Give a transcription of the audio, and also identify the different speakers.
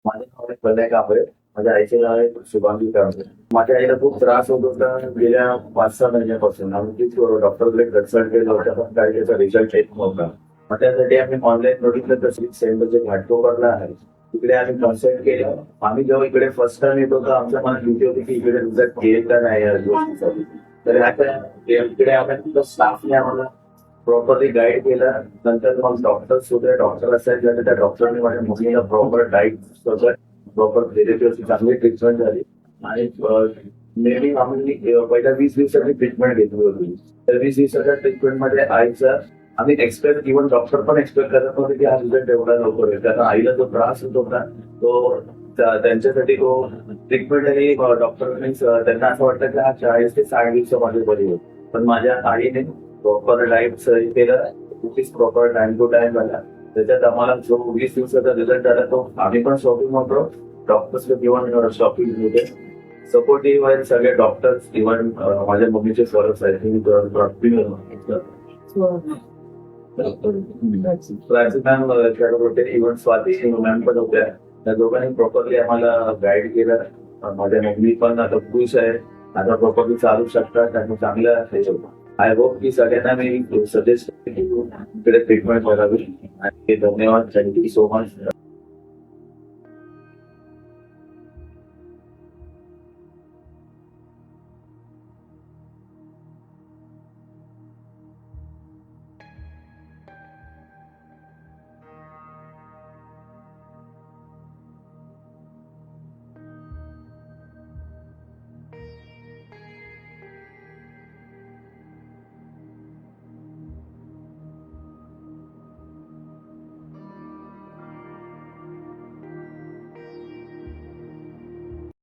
Speaker 1: माझं नाव आहे प्रणय कांबळे. माझ्या आईचे नाव आहे शुभांगी कांबळे. माझ्या आईला खूप त्रास होत होता गेल्या 5-6 महिन्यापासून. आम्ही तीच डॉक्टरकडे कन्सल्ट केलं होतं, पण काही त्याचा रिझल्ट येत नव्हता. मग त्यासाठी आम्ही ऑनलाईन बघितलं तर सेंटर जे घाटकोपरला आहे तिकडे आम्ही कन्सल्ट केलं. आम्ही जेव्हा इकडे फर्स्ट टाइम येत होतो आमच्या मनात भीती होती की इकडे रिझल्ट येईल का नाही या गोष्टीसाठी. तर आता इकडे आम्ही स्टाफने आम्हाला प्रॉपरली गाईड केलं. नंतर मग डॉक्टर असायचे तर त्या डॉक्टरने माझ्या मुलीला प्रॉपर डाईट प्रॉपर थेरपी होती, चांगली ट्रीटमेंट झाली. आणि नेहमी आम्ही पहिल्या 20 दिवसाची ट्रीटमेंट घेतली होती. तर 20 दिवसाच्या ट्रीटमेंटमध्ये आईचा आम्ही एक्सपेक्ट इव्हन डॉक्टर पण एक्सपेक्ट करत नव्हते की हा रिझल्ट एवढा लवकर येईल. कारण आईला जो त्रास होत होता तो त्यांच्यासाठी तो ट्रीटमेंट आणि डॉक्टरांनी त्यांना असं वाटतं की हा 40 ते 60 दिवसामध्ये बरी होईल. पण माझ्या आईने प्रॉपर डाईट केलं, प्रॉपर टाइम टू टाइम झाला. त्याच्यात आम्हाला जो 20 दिवसाचा रिझल्ट आला तो आम्ही पण शॉपिंग होतो, डॉक्टर्स इव्हन शॉपिंग होते. सपोर्टिव्ह आहेत सगळे डॉक्टर्स. इव्हन माझ्या मम्मीचे सरच आहेत मॅम होते, इव्हन स्वाती मॅम पण होत्या. त्या दोघांनी प्रॉपरली आम्हाला गाईड केलं. माझ्या मम्मी पण आता खुश आहे, आता प्रॉपरली चालू शकतात आणि चांगलं. आय होप की सगळ्यांना मी सजेस्ट इकडे ट्रीटमेंट करावी. आणि धन्यवाद, थँक्यू सो मच.